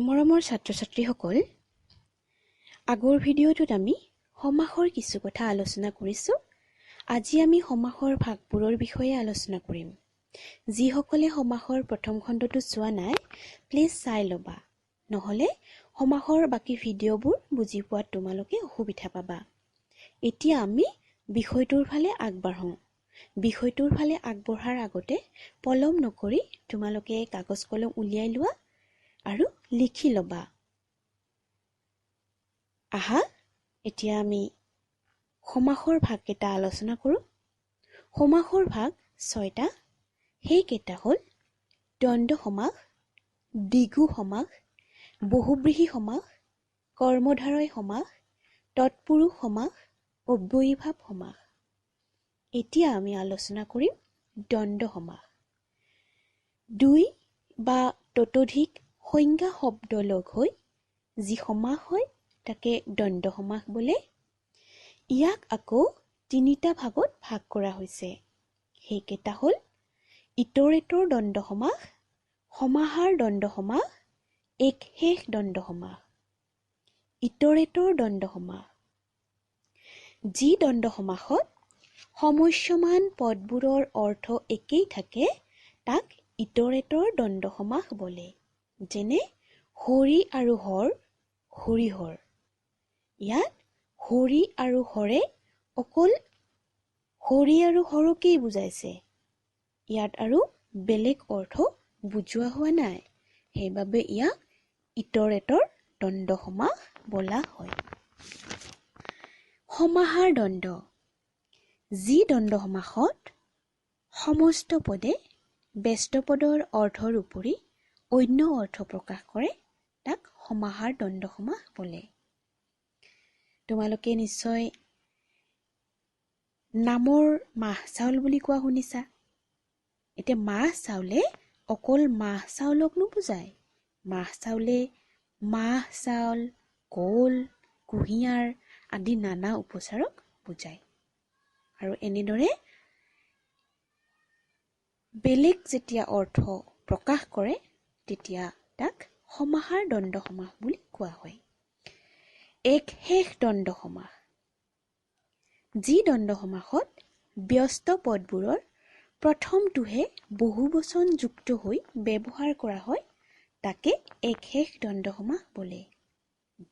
মৰমৰ ছাত্ৰ-ছাত্ৰীসকল, আগৰ ভিডিঅ'টোত আমি সমাসৰ কিছু কথা আলোচনা কৰিছোঁ। আজি আমি সমাসৰ ভাগবোৰৰ বিষয়ে আলোচনা কৰিম। যিসকলে সমাসৰ প্ৰথম খণ্ডটো চোৱা নাই, প্লিজ চাই ল'বা। নহ'লে সমাসৰ বাকী ভিডিঅ'বোৰ বুজি পোৱাত তোমালোকে অসুবিধা পাবা। এতিয়া আমি বিষয়টোৰ ফালে আগবাঢ়োঁ। বিষয়টোৰ ফালে আগবঢ়াৰ আগতে পলম নকৰি তোমালোকে কাগজ কলম উলিয়াই লোৱা আৰু লিখি ল'বা। আহা, এতিয়া আমি সমাসৰ ভাগকেইটা আলোচনা কৰোঁ। সমাসৰ ভাগ 6টা। সেইকেইটা হ'ল দ্বন্দ্ব সমাস, দ্বিগু সমাস, বহুব্ৰীহি সমাস, কৰ্মধাৰয় সমাস, তৎপুৰুষ সমাস, অব্যয়ীভাৱ সমাস। এতিয়া আমি আলোচনা কৰিম দ্বন্দ্ব সমাস। দুই বা ততোধিক সংজ্ঞা শব্দ লগ হৈ যি সমাস হয় তাকে দ্বন্দ্ব সমাস বোলে। ইয়াক আকৌ 3টা ভাগত ভাগ কৰা হৈছে। সেইকেইটা হ'ল ইতৰেতৰ দ্বন্দ্ব সমাস, সমাহাৰ দ্বন্দ্ব সমাস, একশেষ দ্বন্দ্ব সমাস। ইতৰেতৰ দ্বন্দ্ব সমাস যি দ্বন্দ্ব সমাসত সমস্যমান পদবোৰৰ অৰ্থ একেই থাকে তাক ইতৰেতৰ দ্বন্দ্ব সমাস বোলে। যেনে হৰি আৰু হৰ, হৰিহৰ। ইয়াত হৰি আৰু হৰে অকল হৰি আৰু হৰকেই বুজাইছে। ইয়াত আৰু বেলেগ অৰ্থ বুজোৱা হোৱা নাই। সেইবাবে ইয়াক ইতৰেতৰ দ্বন্দ্ব সমাস বোলা হয়। সমাহাৰ দ্বন্দ্ব যি দ্বন্দ্ব সমাসত সমস্ত পদে ব্যস্ত পদৰ অৰ্থৰ উপৰি অন্য অৰ্থ প্ৰকাশ কৰে তাক সমাহাৰ দ্বন্দ্ব সমাস বোলে। তোমালোকে নিশ্চয় নামৰ মাহ চাউল বুলি কোৱা শুনিছা। এতিয়া মাহ চাউলে অকল মাহ চাউলক নুবুজায়। মাহ চাউলে মাহ চাউল, কল, কুঁহিয়াৰ আদি নানা উপচাৰক বুজায়। আৰু এনেদৰে বেলেগ যেতিয়া অৰ্থ প্ৰকাশ কৰে তেতিয়া তাক সমাহাৰ দ্বন্দ্ব সমাস বুলি কোৱা হয়। একশেষ দ্বন্দ্ব সমাস যি দ্বন্দ্ব সমাসত ব্যস্ত পদবোৰৰ প্ৰথমটোহে বহুবচন যুক্ত হৈ ব্যৱহাৰ কৰা হয় তাকে একশেষ দ্বন্দ্ব সমাস বোলে।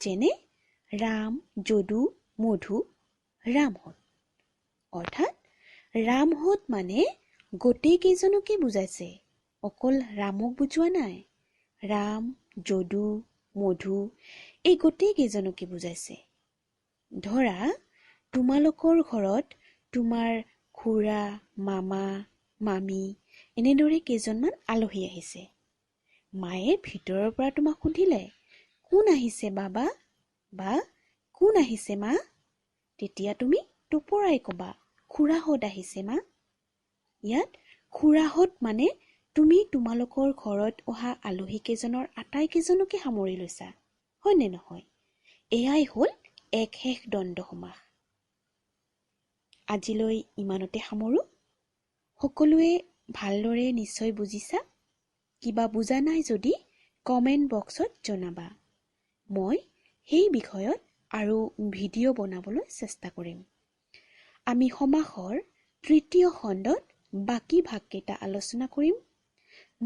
যেনে ৰাম, যদু, মধু, ৰামহঁত। অৰ্থাৎ ৰামহঁত মানে গোটেই কেইজনকে বুজাইছে, অকল ৰামক বুজোৱা নাই। ৰাম, যদু, মধু এই গোটেই কেইজনকে বুজাইছে। ধৰা তোমালোকৰ ঘৰত তোমাৰ খুৰা, মামা, মামী এনেদৰে কেইজনমান আলহী আহিছে। মায়ে ভিতৰৰ পৰা তোমাক সুধিলে, কোন আহিছে বাবা বা কোন আহিছে মা? তেতিয়া তুমি টুপৰাই ক'বা, খুৰাহঁত আহিছে মা। ইয়াত খুৰাহঁত মানে তুমি তোমালোকৰ ঘৰত অহা আলহী কেইজনৰ আটাইকেইজনকে সামৰি লৈছা, হয়নে নহয়? এয়াই হ'ল একশেষ দ্বন্দ্ব সমাস। আজিলৈ ইমানতে সামৰোঁ। সকলোৱে ভালদৰে নিশ্চয় বুজিছা। কিবা বুজা নাই যদি কমেণ্ট বক্সত জনাবা। মই সেই বিষয়ত আৰু ভিডিঅ' বনাবলৈ চেষ্টা কৰিম। আমি সমাসৰ 3য় খণ্ডত বাকী ভাগকেইটা আলোচনা কৰিম।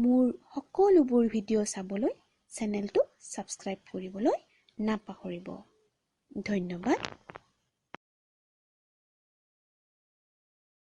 মোৰ সকলোবোৰ ভিডিঅ' চাবলৈ চেনেলটো ছাবস্ক্ৰাইব কৰিবলৈ নাপাহৰিব। ধন্যবাদ।